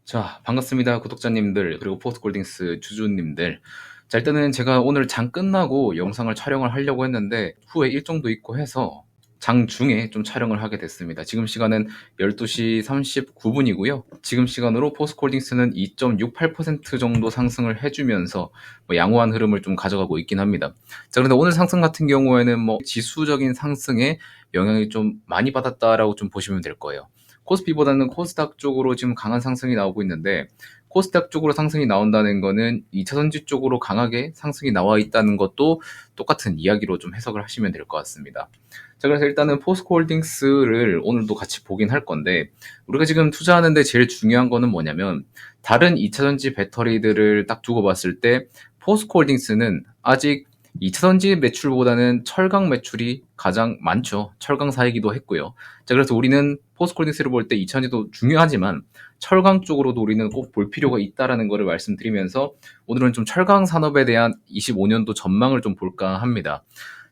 자, 반갑습니다. 구독자님들, 그리고 포스트골딩스 주주님들. 자, 일단은 제가 오늘 장 끝나고 영상을 촬영을 하려고 했는데, 후에 일정도 있고 해서 장 중에 좀 촬영을 하게 됐습니다. 지금 시간은 12시 39분이고요. 지금 시간으로 포스트골딩스는 2.68% 정도 상승을 해주면서 양호한 흐름을 좀 가져가고 있긴 합니다. 자, 그런데 오늘 상승 같은 경우에는 지수적인 상승에 영향이 좀 많이 받았다라고 좀 보시면 될 거예요. 코스피보다는 코스닥 쪽으로 지금 강한 상승이 나오고 있는데, 코스닥 쪽으로 상승이 나온다는 거는 2차전지 쪽으로 강하게 상승이 나와 있다는 것도 똑같은 이야기로 좀 해석을 하시면 될 것 같습니다. 자, 그래서 일단은 포스코홀딩스를 오늘도 같이 보긴 할 건데, 우리가 지금 투자하는데 제일 중요한 거는 뭐냐면, 다른 2차전지 배터리들을 딱 두고 봤을 때 포스코홀딩스는 아직 2차전지 매출보다는 철강 매출이 가장 많죠. 철강사이기도 했고요. 자, 그래서 우리는 포스코홀딩스를 볼 때 2차전지도 중요하지만 철강 쪽으로도 우리는 꼭 볼 필요가 있다라는 것을 말씀드리면서 오늘은 좀 철강 산업에 대한 25년도 전망을 좀 볼까 합니다.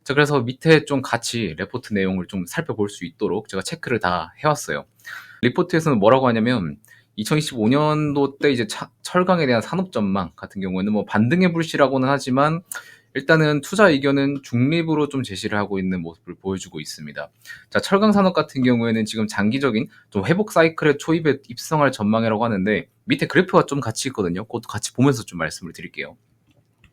자, 그래서 밑에 좀 같이 레포트 내용을 좀 살펴볼 수 있도록 제가 체크를 다 해왔어요. 리포트에서는 뭐라고 하냐면 2025년도 때 이제 철강에 대한 산업 전망 같은 경우에는 반등의 불씨라고는 하지만 일단은 투자 의견은 중립으로 좀 제시를 하고 있는 모습을 보여주고 있습니다. 자, 철강 산업 같은 경우에는 지금 장기적인 좀 회복 사이클의 초입에 입성할 전망이라고 하는데 밑에 그래프가 좀 같이 있거든요. 그것도 같이 보면서 좀 말씀을 드릴게요.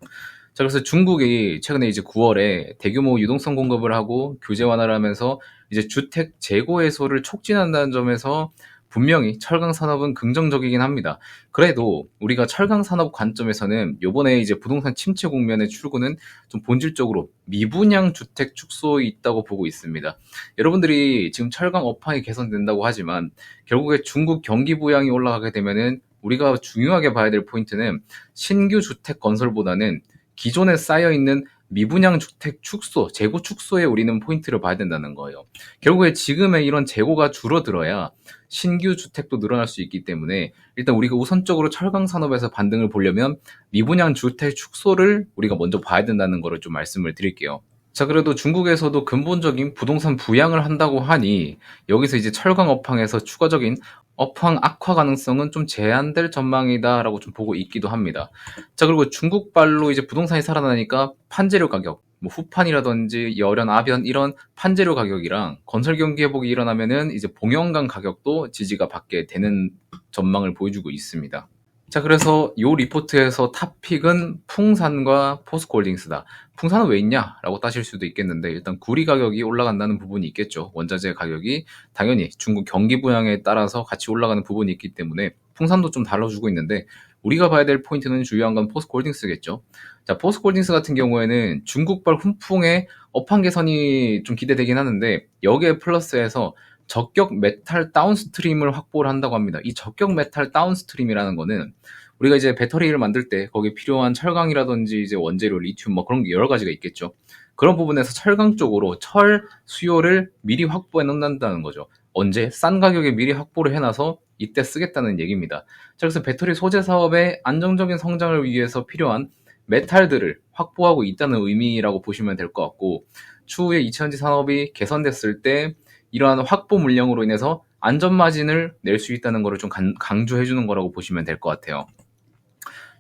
자, 그래서 중국이 최근에 이제 9월에 대규모 유동성 공급을 하고 규제 완화를 하면서 이제 주택 재고 해소를 촉진한다는 점에서 분명히 철강 산업은 긍정적이긴 합니다. 그래도 우리가 철강 산업 관점에서는 요번에 이제 부동산 침체 국면의 출구는 좀 본질적으로 미분양 주택 축소에 있다고 보고 있습니다. 여러분들이 지금 철강 업황이 개선된다고 하지만 결국에 중국 경기 부양이 올라가게 되면은 우리가 중요하게 봐야 될 포인트는 신규 주택 건설보다는 기존에 쌓여있는 미분양 주택 축소, 재고 축소에 우리는 포인트를 봐야 된다는 거예요. 결국에 지금의 이런 재고가 줄어들어야 신규 주택도 늘어날 수 있기 때문에 일단 우리가 우선적으로 철강 산업에서 반등을 보려면 미분양 주택 축소를 우리가 먼저 봐야 된다는 거를 좀 말씀을 드릴게요. 자, 그래도 중국에서도 근본적인 부동산 부양을 한다고 하니 여기서 이제 철강 업황에서 추가적인 업황 악화 가능성은 좀 제한될 전망이다라고 좀 보고 있기도 합니다. 자, 그리고 중국발로 이제 부동산이 살아나니까 판재료 가격, 후판이라든지 열연, 아변 이런 판재료 가격이랑 건설 경기 회복이 일어나면은 이제 봉연강 가격도 지지가 받게 되는 전망을 보여주고 있습니다. 자, 그래서 이 리포트에서 탑픽은 풍산과 포스코홀딩스다. 풍산은 왜 있냐라고 따질 수도 있겠는데 일단 구리 가격이 올라간다는 부분이 있겠죠. 원자재 가격이 당연히 중국 경기 부양에 따라서 같이 올라가는 부분이 있기 때문에 풍산도 좀 달라주고 있는데 우리가 봐야 될 포인트는 중요한 건 포스코홀딩스겠죠. 자, 포스코홀딩스 같은 경우에는 중국발 훈풍의 업황 개선이 좀 기대되긴 하는데 여기에 플러스해서 적격 메탈 다운스트림을 확보를 한다고 합니다. 이 적격 메탈 다운스트림이라는 거는 우리가 이제 배터리를 만들 때 거기에 필요한 철강이라든지 이제 원재료, 리튬 그런 게 여러 가지가 있겠죠. 그런 부분에서 철강 쪽으로 철 수요를 미리 확보해 놓는다는 거죠. 언제? 싼 가격에 미리 확보를 해놔서 이때 쓰겠다는 얘기입니다. 자, 그래서 배터리 소재 사업의 안정적인 성장을 위해서 필요한 메탈들을 확보하고 있다는 의미라고 보시면 될 것 같고 추후에 2차전지 산업이 개선됐을 때 이러한 확보 물량으로 인해서 안전 마진을 낼 수 있다는 것을 좀 강조해 주는 거라고 보시면 될 것 같아요.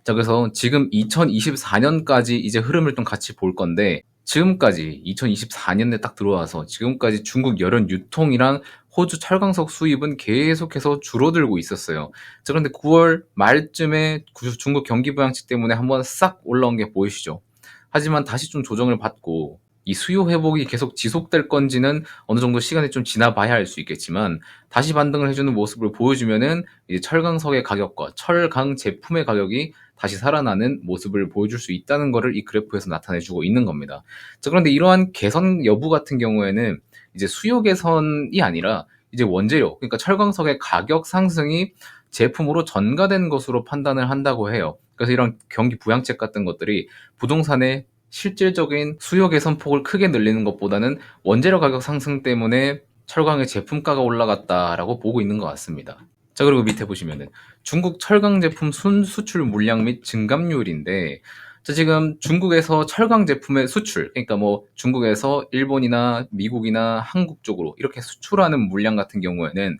자, 그래서 지금 2024년까지 이제 흐름을 좀 같이 볼 건데 지금까지 2024년에 딱 들어와서 지금까지 중국 열연 유통이랑 호주 철강석 수입은 계속해서 줄어들고 있었어요. 자, 그런데 9월 말쯤에 중국 경기 부양책 때문에 한번 싹 올라온 게 보이시죠? 하지만 다시 좀 조정을 받고 이 수요 회복이 계속 지속될 건지는 어느 정도 시간이 좀 지나봐야 알 수 있겠지만 다시 반등을 해주는 모습을 보여주면은 이제 철강석의 가격과 철강 제품의 가격이 다시 살아나는 모습을 보여줄 수 있다는 것을 이 그래프에서 나타내주고 있는 겁니다. 자, 그런데 이러한 개선 여부 같은 경우에는 이제 수요 개선이 아니라 이제 원재료, 그러니까 철강석의 가격 상승이 제품으로 전가된 것으로 판단을 한다고 해요. 그래서 이런 경기 부양책 같은 것들이 부동산의 실질적인 수요 개선 폭을 크게 늘리는 것보다는 원재료 가격 상승 때문에 철강의 제품가가 올라갔다라고 보고 있는 것 같습니다. 자, 그리고 밑에 보시면은 중국 철강 제품 순수출 물량 및 증감률인데 자, 지금 중국에서 철강 제품의 수출, 그러니까 중국에서 일본이나 미국이나 한국 쪽으로 이렇게 수출하는 물량 같은 경우에는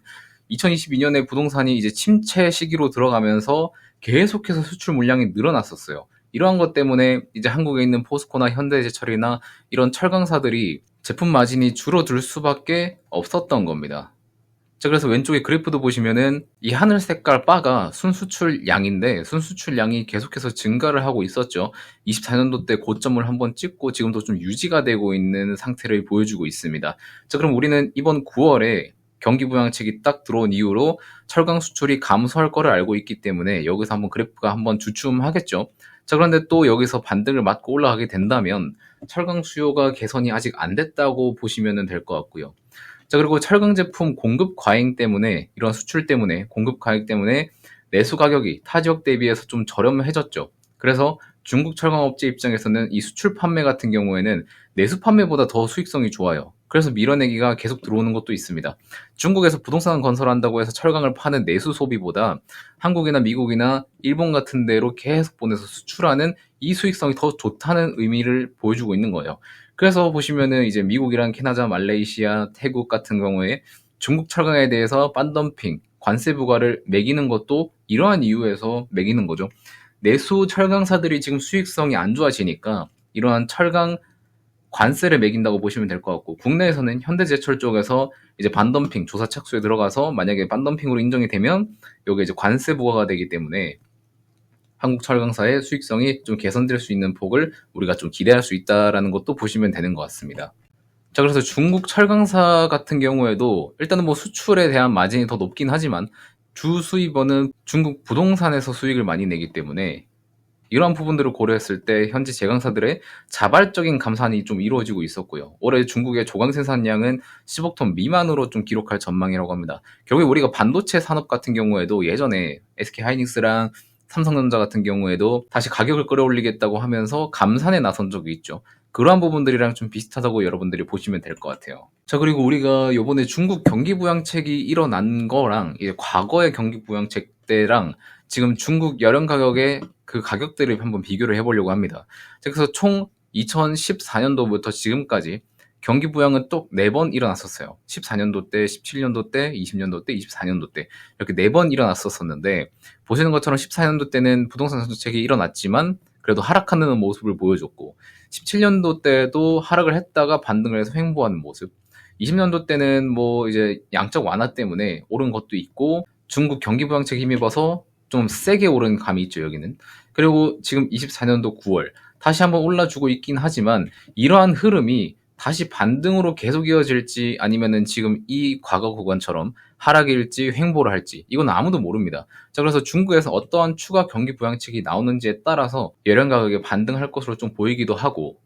2022년에 부동산이 이제 침체 시기로 들어가면서 계속해서 수출 물량이 늘어났었어요. 이러한 것 때문에 이제 한국에 있는 포스코나 현대제철이나 이런 철강사들이 제품 마진이 줄어들 수밖에 없었던 겁니다. 자, 그래서 왼쪽에 그래프도 보시면은 이 하늘 색깔 바가 순수출량인데 순수출량이 계속해서 증가를 하고 있었죠. 24년도 때 고점을 한번 찍고 지금도 좀 유지가 되고 있는 상태를 보여주고 있습니다. 자, 그럼 우리는 이번 9월에 경기 부양책이 딱 들어온 이후로 철강 수출이 감소할 거를 알고 있기 때문에 여기서 한번 그래프가 한번 주춤하겠죠. 자, 그런데 또 여기서 반등을 맞고 올라가게 된다면 철강 수요가 개선이 아직 안 됐다고 보시면 될 것 같고요. 자, 그리고 철강 제품 공급 과잉 때문에, 이런 수출 때문에, 공급 과잉 때문에 내수 가격이 타 지역 대비해서 좀 저렴해졌죠. 그래서 중국 철강업체 입장에서는 이 수출 판매 같은 경우에는 내수 판매보다 더 수익성이 좋아요. 그래서 밀어내기가 계속 들어오는 것도 있습니다. 중국에서 부동산 건설한다고 해서 철강을 파는 내수 소비보다 한국이나 미국이나 일본 같은 데로 계속 보내서 수출하는 이 수익성이 더 좋다는 의미를 보여주고 있는 거예요. 그래서 보시면은 이제 미국이랑 캐나다, 말레이시아, 태국 같은 경우에 중국 철강에 대해서 반덤핑, 관세 부과를 매기는 것도 이러한 이유에서 매기는 거죠. 내수 철강사들이 지금 수익성이 안 좋아지니까 이러한 철강 관세를 매긴다고 보시면 될 것 같고, 국내에서는 현대제철 쪽에서 이제 반덤핑 조사 착수에 들어가서 만약에 반덤핑으로 인정이 되면 여기 이제 관세 부과가 되기 때문에 한국 철강사의 수익성이 좀 개선될 수 있는 폭을 우리가 좀 기대할 수 있다라는 것도 보시면 되는 것 같습니다. 자, 그래서 중국 철강사 같은 경우에도 일단은 뭐 수출에 대한 마진이 더 높긴 하지만 주 수입원은 중국 부동산에서 수익을 많이 내기 때문에 이러한 부분들을 고려했을 때 현재 제강사들의 자발적인 감산이 좀 이루어지고 있었고요. 올해 중국의 조강 생산량은 10억 톤 미만으로 좀 기록할 전망이라고 합니다. 결국에 우리가 반도체 산업 같은 경우에도 예전에 SK 하이닉스랑 삼성전자 같은 경우에도 다시 가격을 끌어올리겠다고 하면서 감산에 나선 적이 있죠. 그러한 부분들이랑 좀 비슷하다고 여러분들이 보시면 될 것 같아요. 자, 그리고 우리가 요번에 중국 경기부양책이 일어난 거랑 이제 과거의 경기부양책 때랑 지금 중국 열연 가격의 그 가격들을 한번 비교를 해보려고 합니다. 그래서 총 2014년도부터 지금까지 경기 부양은 또 4번 일어났었어요. 14년도 때, 17년도 때, 20년도 때, 24년도 때 이렇게 4번 일어났었는데 보시는 것처럼 14년도 때는 부동산 정책이 일어났지만 그래도 하락하는 모습을 보여줬고 17년도 때도 하락을 했다가 반등을 해서 횡보하는 모습, 20년도 때는 뭐 이제 양적 완화 때문에 오른 것도 있고 중국 경기 부양책에 힘입어서 좀 세게 오른 감이 있죠, 여기는. 그리고 지금 24년도 9월 다시 한번 올라주고 있긴 하지만 이러한 흐름이 다시 반등으로 계속 이어질지 아니면은 지금 이 과거 구간처럼 하락일지 횡보를 할지 이건 아무도 모릅니다. 자, 그래서 중국에서 어떠한 추가 경기 부양책이 나오는지에 따라서 열연 가격이 반등할 것으로 좀 보이기도 하고,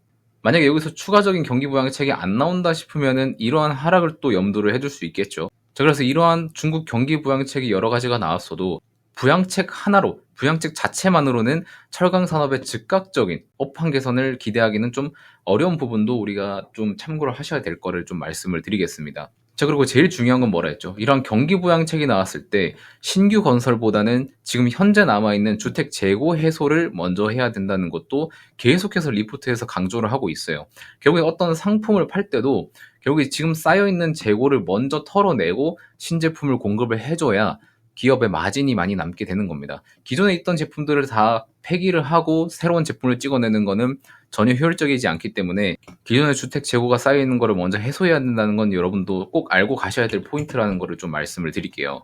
만약에 여기서 추가적인 경기 부양책이 안 나온다 싶으면은 이러한 하락을 또 염두를 해둘 수 있겠죠. 자, 그래서 이러한 중국 경기 부양책이 여러 가지가 나왔어도 부양책 하나로, 부양책 자체만으로는 철강 산업의 즉각적인 업황 개선을 기대하기는 좀 어려운 부분도 우리가 좀 참고를 하셔야 될 거를 좀 말씀을 드리겠습니다. 자, 그리고 제일 중요한 건 뭐라 했죠? 이런 경기 부양책이 나왔을 때 신규 건설보다는 지금 현재 남아있는 주택 재고 해소를 먼저 해야 된다는 것도 계속해서 리포트에서 강조를 하고 있어요. 결국에 어떤 상품을 팔 때도 결국에 지금 쌓여있는 재고를 먼저 털어내고 신제품을 공급을 해줘야 기업의 마진이 많이 남게 되는 겁니다. 기존에 있던 제품들을 다 폐기를 하고 새로운 제품을 찍어내는 거는 전혀 효율적이지 않기 때문에 기존의 주택 재고가 쌓여있는 거를 먼저 해소해야 된다는 건 여러분도 꼭 알고 가셔야 될 포인트라는 거를 좀 말씀을 드릴게요.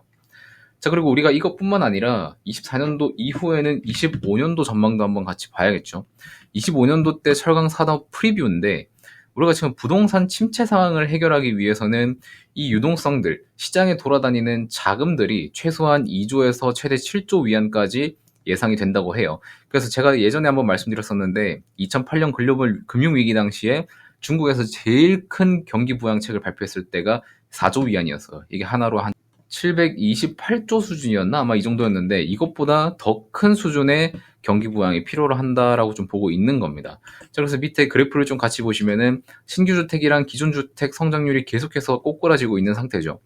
자, 그리고 우리가 이것뿐만 아니라 24년도 이후에는 25년도 전망도 한번 같이 봐야겠죠. 25년도 때 철강 산업 프리뷰인데 우리가 지금 부동산 침체 상황을 해결하기 위해서는 이 유동성들, 시장에 돌아다니는 자금들이 최소한 2조에서 최대 7조 위안까지 예상이 된다고 해요. 그래서 제가 예전에 한번 말씀드렸었는데 2008년 글로벌 금융위기 당시에 중국에서 제일 큰 경기 부양책을 발표했을 때가 4조 위안이었어요. 이게 하나로 한 728조 수준이었나? 아마 이 정도였는데 이것보다 더 큰 수준의 경기 부양이 필요로 한다라고 좀 보고 있는 겁니다. 자, 그래서 밑에 그래프를 좀 같이 보시면은 신규 주택이랑 기존 주택 성장률이 계속해서 꼬꾸라지고 있는 상태죠.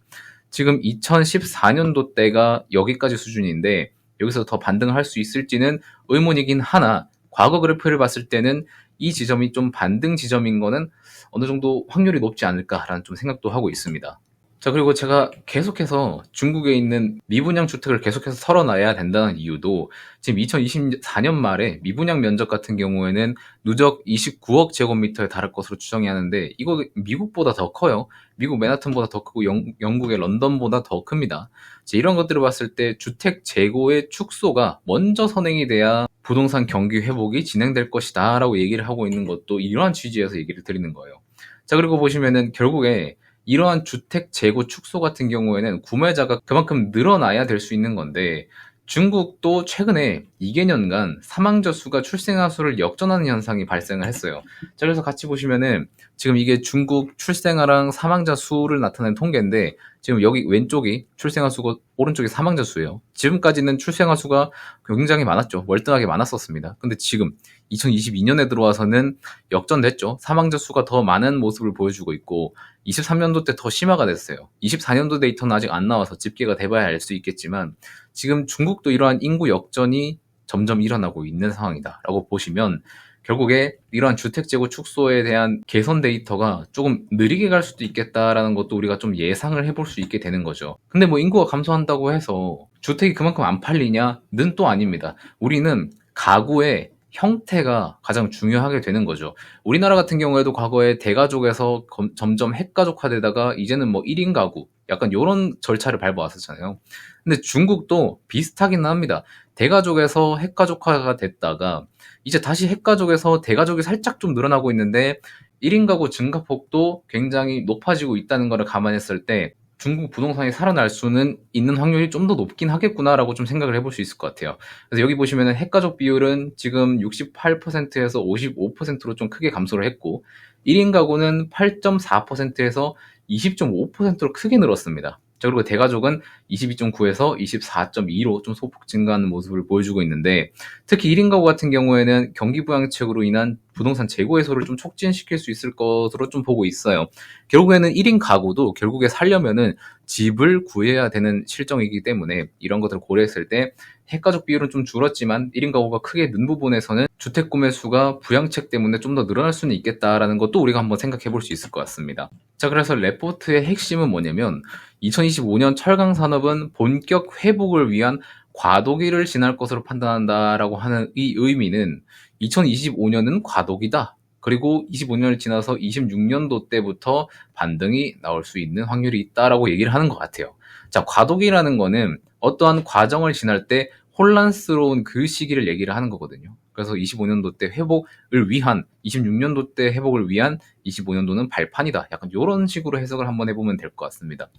지금 2014년도 때가 여기까지 수준인데 여기서 더 반등을 할 수 있을지는 의문이긴 하나 과거 그래프를 봤을 때는 이 지점이 좀 반등 지점인 거는 어느 정도 확률이 높지 않을까라는 좀 생각도 하고 있습니다. 자, 그리고 제가 계속해서 중국에 있는 미분양 주택을 계속해서 털어놔야 된다는 이유도 지금 2024년 말에 미분양 면적 같은 경우에는 누적 29억 제곱미터에 달할 것으로 추정이 하는데 이거 미국보다 더 커요. 미국 맨하튼보다 더 크고 영국의 런던보다 더 큽니다. 이런 것들을 봤을 때 주택 재고의 축소가 먼저 선행이 돼야 부동산 경기 회복이 진행될 것이다 라고 얘기를 하고 있는 것도 이러한 취지에서 얘기를 드리는 거예요. 자, 그리고 보시면은 결국에 이러한 주택 재고 축소 같은 경우에는 구매자가 그만큼 늘어나야 될 수 있는 건데 중국도 최근에 2개년간 사망자 수가 출생아 수를 역전하는 현상이 발생을 했어요. 자, 그래서 같이 보시면은 지금 이게 중국 출생아랑 사망자 수를 나타낸 통계인데 지금 여기 왼쪽이 출생아 수고 오른쪽이 사망자 수예요. 지금까지는 출생아 수가 굉장히 많았죠. 월등하게 많았었습니다. 근데 지금 2022년에 들어와서는 역전됐죠. 사망자 수가 더 많은 모습을 보여주고 있고 23년도 때 더 심화가 됐어요. 24년도 데이터는 아직 안 나와서 집계가 돼봐야 알 수 있겠지만 지금 중국도 이러한 인구 역전이 점점 일어나고 있는 상황이다라고 보시면 결국에 이러한 주택 재고 축소에 대한 개선 데이터가 조금 느리게 갈 수도 있겠다라는 것도 우리가 좀 예상을 해볼 수 있게 되는 거죠. 근데 뭐 인구가 감소한다고 해서 주택이 그만큼 안 팔리냐는 또 아닙니다. 우리는 가구의 형태가 가장 중요하게 되는 거죠. 우리나라 같은 경우에도 과거에 대가족에서 점점 핵가족화되다가 이제는 뭐 1인 가구 약간 이런 절차를 밟아왔었잖아요. 근데 중국도 비슷하긴 합니다. 대가족에서 핵가족화가 됐다가 이제 다시 핵가족에서 대가족이 살짝 좀 늘어나고 있는데 1인 가구 증가폭도 굉장히 높아지고 있다는 것을 감안했을 때 중국 부동산이 살아날 수는 있는 확률이 좀 더 높긴 하겠구나라고 좀 생각을 해볼 수 있을 것 같아요. 그래서 여기 보시면은 핵가족 비율은 지금 68%에서 55%로 좀 크게 감소를 했고 1인 가구는 8.4%에서 20.5%로 크게 늘었습니다. 자, 그리고 대가족은 22.9에서 24.2로 좀 소폭 증가하는 모습을 보여주고 있는데 특히 1인 가구 같은 경우에는 경기 부양책으로 인한 부동산 재고 해소를 좀 촉진시킬 수 있을 것으로 좀 보고 있어요. 결국에는 1인 가구도 결국에 살려면은 집을 구해야 되는 실정이기 때문에 이런 것들을 고려했을 때 핵가족 비율은 좀 줄었지만 1인 가구가 크게 는 부분에서는 주택 구매 수가 부양책 때문에 좀 더 늘어날 수는 있겠다라는 것도 우리가 한번 생각해 볼 수 있을 것 같습니다. 자, 그래서 레포트의 핵심은 뭐냐면 2025년 철강 산업은 본격 회복을 위한 과도기를 지날 것으로 판단한다라고 하는 이 의미는 2025년은 과도기다. 그리고 25년을 지나서 26년도 때부터 반등이 나올 수 있는 확률이 있다라고 얘기를 하는 것 같아요. 자, 과도기라는 거는 어떠한 과정을 지날 때 혼란스러운 그 시기를 얘기를 하는 거거든요. 그래서 25년도 때 회복을 위한 26년도 때 회복을 위한 25년도는 발판이다. 약간 이런 식으로 해석을 한번 해보면 될 것 같습니다.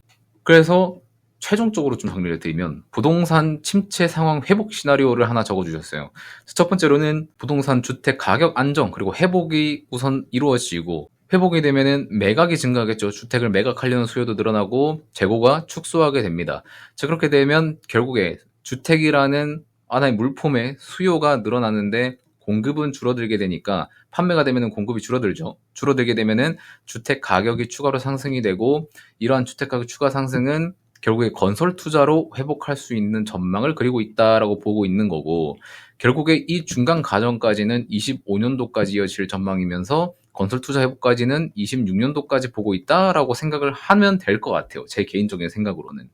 그래서 최종적으로 좀 정리를 드리면 부동산 침체 상황 회복 시나리오를 하나 적어주셨어요. 첫 번째로는 부동산 주택 가격 안정 그리고 회복이 우선 이루어지고 회복이 되면은 매각이 증가하겠죠. 주택을 매각하려는 수요도 늘어나고 재고가 축소하게 됩니다. 자, 그렇게 되면 결국에 주택이라는 하나의 물품의 수요가 늘어나는데 공급은 줄어들게 되니까 판매가 되면은 공급이 줄어들죠. 줄어들게 되면은 주택 가격이 추가로 상승이 되고 이러한 주택 가격 추가 상승은 결국에 건설 투자로 회복할 수 있는 전망을 그리고 있다라고 보고 있는 거고 결국에 이 중간 과정까지는 25년도까지 이어질 전망이면서 건설 투자 회복까지는 26년도까지 보고 있다라고 생각을 하면 될 것 같아요. 제 개인적인 생각으로는.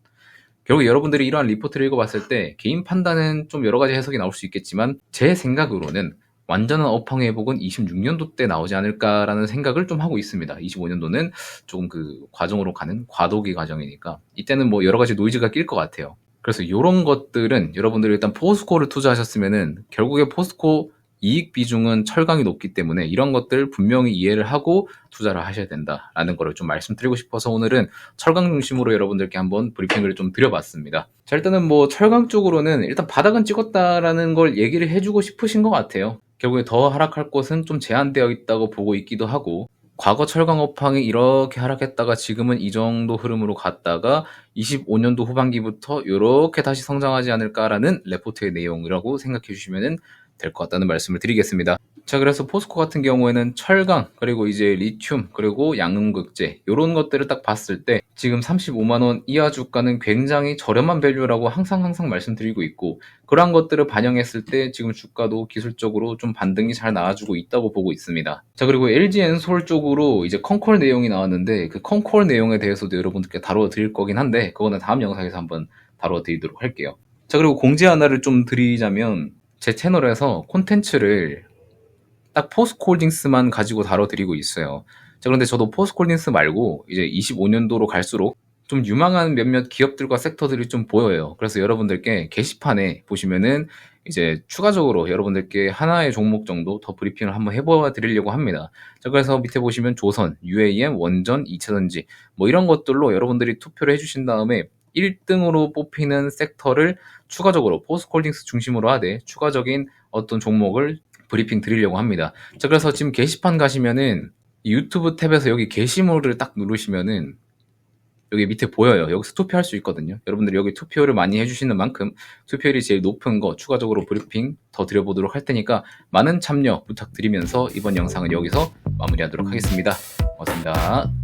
결국 여러분들이 이러한 리포트를 읽어봤을 때 개인 판단은 좀 여러 가지 해석이 나올 수 있겠지만 제 생각으로는 완전한 업황 회복은 26년도 때 나오지 않을까라는 생각을 좀 하고 있습니다. 25년도는 조금 그 과정으로 가는 과도기 과정이니까 이때는 뭐 여러 가지 노이즈가 낄 것 같아요. 그래서 이런 것들은 여러분들이 일단 포스코를 투자하셨으면은 결국에 포스코 이익 비중은 철강이 높기 때문에 이런 것들 분명히 이해를 하고 투자를 하셔야 된다라는 거를 좀 말씀드리고 싶어서 오늘은 철강 중심으로 여러분들께 한번 브리핑을 좀 드려봤습니다. 자, 일단은 뭐 철강 쪽으로는 일단 바닥은 찍었다라는 걸 얘기를 해주고 싶으신 것 같아요. 결국에 더 하락할 곳은 좀 제한되어 있다고 보고 있기도 하고 과거 철강 업황이 이렇게 하락했다가 지금은 이 정도 흐름으로 갔다가 25년도 후반기부터 이렇게 다시 성장하지 않을까라는 레포트의 내용이라고 생각해 주시면 될 것 같다는 말씀을 드리겠습니다. 자, 그래서 포스코 같은 경우에는 철강, 그리고 이제 리튬, 그리고 양극재, 요런 것들을 딱 봤을 때 지금 35만 원 이하 주가는 굉장히 저렴한 밸류라고 항상 말씀드리고 있고, 그러한 것들을 반영했을 때 지금 주가도 기술적으로 좀 반등이 잘 나와주고 있다고 보고 있습니다. 자, 그리고 LG 엔솔 쪽으로 이제 컨콜 내용이 나왔는데, 그 컨콜 내용에 대해서도 여러분들께 다루어 드릴 거긴 한데, 그거는 다음 영상에서 한번 다루어 드리도록 할게요. 자, 그리고 공지 하나를 좀 드리자면, 제 채널에서 콘텐츠를 딱 포스코홀딩스만 가지고 다뤄드리고 있어요. 자, 그런데 저도 포스코홀딩스 말고 이제 25년도로 갈수록 좀 유망한 몇몇 기업들과 섹터들이 좀 보여요. 그래서 여러분들께 게시판에 보시면은 이제 추가적으로 여러분들께 하나의 종목 정도 더 브리핑을 한번 해보아 드리려고 합니다. 자, 그래서 밑에 보시면 조선, UAM, 원전, 2차전지 뭐 이런 것들로 여러분들이 투표를 해주신 다음에 1등으로 뽑히는 섹터를 추가적으로 포스코홀딩스 중심으로 하되 추가적인 어떤 종목을 브리핑 드리려고 합니다. 자, 그래서 지금 게시판 가시면은 유튜브 탭에서 여기 게시물을 딱 누르시면은 여기 밑에 보여요. 여기서 투표할 수 있거든요. 여러분들이 여기 투표를 많이 해주시는 만큼 투표율이 제일 높은 거 추가적으로 브리핑 더 드려보도록 할 테니까 많은 참여 부탁드리면서 이번 영상은 여기서 마무리하도록 하겠습니다. 고맙습니다.